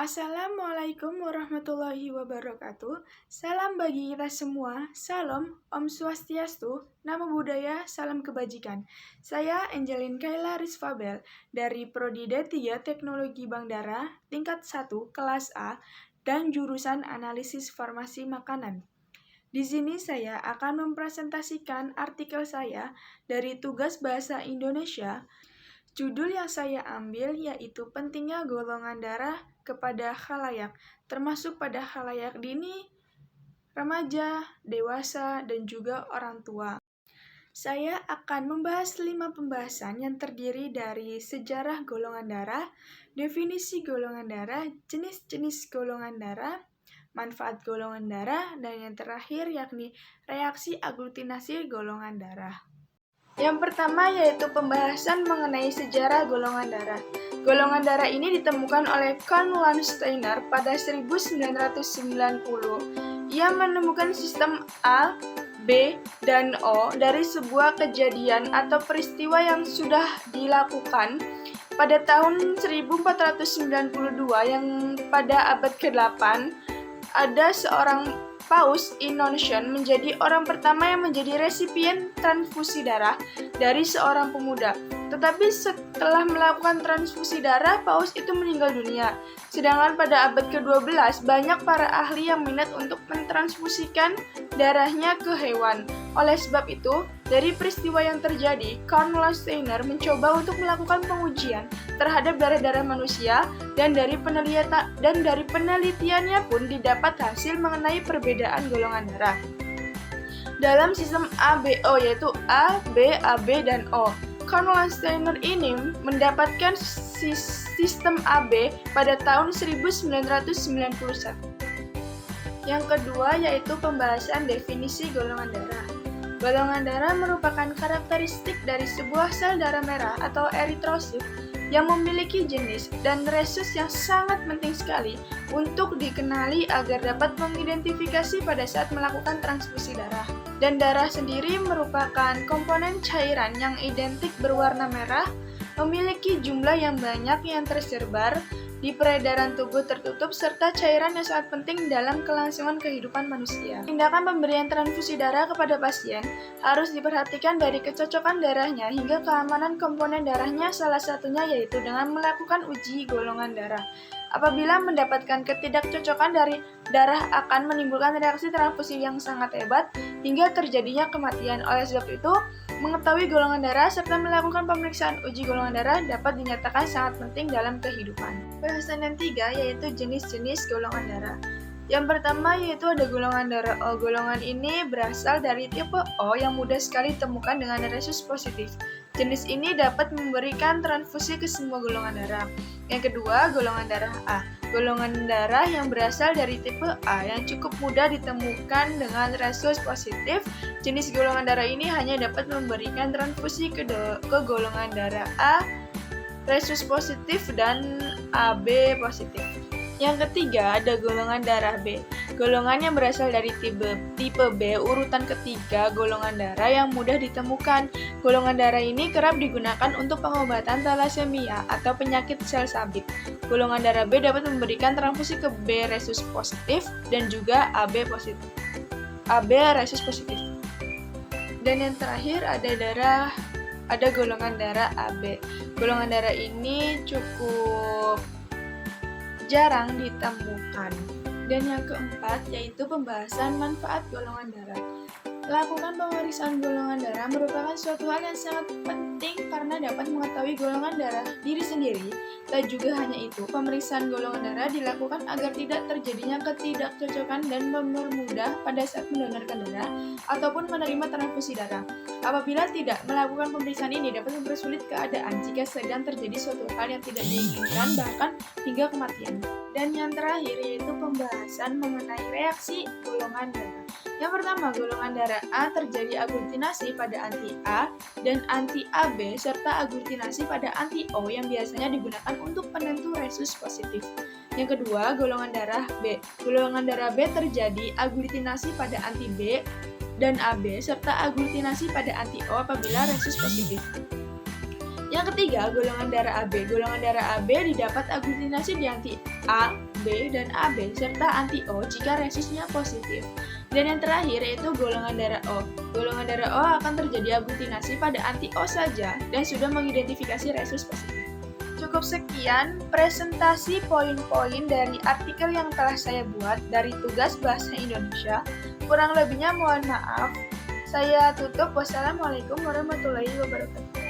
Assalamualaikum warahmatullahi wabarakatuh. Salam bagi kita semua. Salam, Om Swastiastu, Namo Buddhaya, Salam Kebajikan. Saya Angelin Kayla Rizfabel dari Prodi D3 Teknologi Bank Darah, tingkat 1, kelas A, dan jurusan Analisis Farmasi Makanan. Di sini saya akan mempresentasikan artikel saya dari Tugas Bahasa Indonesia. Judul yang saya ambil yaitu pentingnya golongan darah kepada khalayak, termasuk pada khalayak dini, remaja, dewasa, dan juga orang tua. Saya akan membahas 5 pembahasan yang terdiri dari sejarah golongan darah, definisi golongan darah, jenis-jenis golongan darah, manfaat golongan darah, dan yang terakhir yakni reaksi aglutinasi golongan darah. Yang pertama yaitu pembahasan mengenai sejarah golongan darah. Golongan darah ini ditemukan oleh Carl Landsteiner pada 1990. Ia menemukan sistem A, B, dan O dari sebuah kejadian atau peristiwa yang sudah dilakukan pada tahun 1492 yang pada abad ke-8 ada seorang Paus Innocent menjadi orang pertama yang menjadi resipien transfusi darah dari seorang pemuda. Tetapi setelah melakukan transfusi darah, Paus itu meninggal dunia. Sedangkan pada abad ke-12, banyak para ahli yang minat untuk mentransfusikan darahnya ke hewan. Oleh sebab itu, dari peristiwa yang terjadi, Carl Landsteiner mencoba untuk melakukan pengujian terhadap darah-darah manusia dan dari penelitiannya pun didapat hasil mengenai perbedaan golongan darah dalam sistem ABO, yaitu A, B, AB, dan O. Carl Landsteiner ini mendapatkan sistem AB pada tahun 1991. Yang kedua yaitu pembahasan definisi golongan darah. Golongan darah merupakan karakteristik dari sebuah sel darah merah atau eritrosit yang memiliki jenis dan resus yang sangat penting sekali untuk dikenali agar dapat mengidentifikasi pada saat melakukan transfusi darah. Dan darah sendiri merupakan komponen cairan yang identik berwarna merah, memiliki jumlah yang banyak yang tersebar di peredaran tubuh tertutup, serta cairan yang sangat penting dalam kelangsungan kehidupan manusia. Tindakan pemberian transfusi darah kepada pasien harus diperhatikan dari kecocokan darahnya hingga keamanan komponen darahnya, salah satunya yaitu dengan melakukan uji golongan darah. Apabila mendapatkan ketidakcocokan dari darah akan menimbulkan reaksi transfusi yang sangat hebat hingga terjadinya kematian. Oleh sebab itu, mengetahui golongan darah serta melakukan pemeriksaan uji golongan darah dapat dinyatakan sangat penting dalam kehidupan. Bahasan yang tiga yaitu jenis-jenis golongan darah. Yang pertama yaitu ada golongan darah O. Golongan ini berasal dari tipe O yang mudah sekali ditemukan dengan resus positif. Jenis ini dapat memberikan transfusi ke semua golongan darah. Yang kedua, golongan darah A. Golongan darah yang berasal dari tipe A yang cukup mudah ditemukan dengan resus positif. Jenis golongan darah ini hanya dapat memberikan transfusi ke golongan darah A, resus positif, dan AB positif. Yang ketiga, ada golongan darah B. Golongan yang berasal dari tipe B, urutan ketiga golongan darah yang mudah ditemukan. Golongan darah ini kerap digunakan untuk pengobatan thalassemia atau penyakit sel sabit. Golongan darah B dapat memberikan transfusi ke B resus positif dan juga AB positif. AB resus positif. Dan yang terakhir ada golongan darah AB. Golongan darah ini cukup jarang ditemukan. Dan yang keempat yaitu pembahasan manfaat golongan darah. Lakukan pemeriksaan golongan darah merupakan suatu hal yang sangat penting karena dapat mengetahui golongan darah diri sendiri. Dan juga hanya itu, pemeriksaan golongan darah dilakukan agar tidak terjadinya ketidakcocokan dan mempermudah pada saat mendonorkan darah ataupun menerima transfusi darah. Apabila tidak melakukan pemeriksaan ini dapat mempersulit keadaan jika sedang terjadi suatu hal yang tidak diinginkan bahkan hingga kematian. Dan yang terakhir yaitu pembahasan mengenai reaksi golongan darah. Yang pertama, golongan darah A terjadi aglutinasi pada anti-A dan anti-AB serta aglutinasi pada anti-O yang biasanya digunakan untuk penentu resus positif. Yang kedua, golongan darah B. Golongan darah B terjadi aglutinasi pada anti-B dan AB serta aglutinasi pada anti-O apabila resus positif. Yang Yang ketiga, golongan darah AB. Golongan darah AB didapat aglutinasi di anti A, B, dan AB, serta anti O jika resisnya positif. Dan yang terakhir yaitu golongan darah O. Golongan darah O akan terjadi aglutinasi pada anti O saja dan sudah mengidentifikasi resus positif. Cukup sekian presentasi poin-poin dari artikel yang telah saya buat dari tugas bahasa Indonesia. Kurang lebihnya mohon maaf. Saya tutup. Wassalamualaikum warahmatullahi wabarakatuh.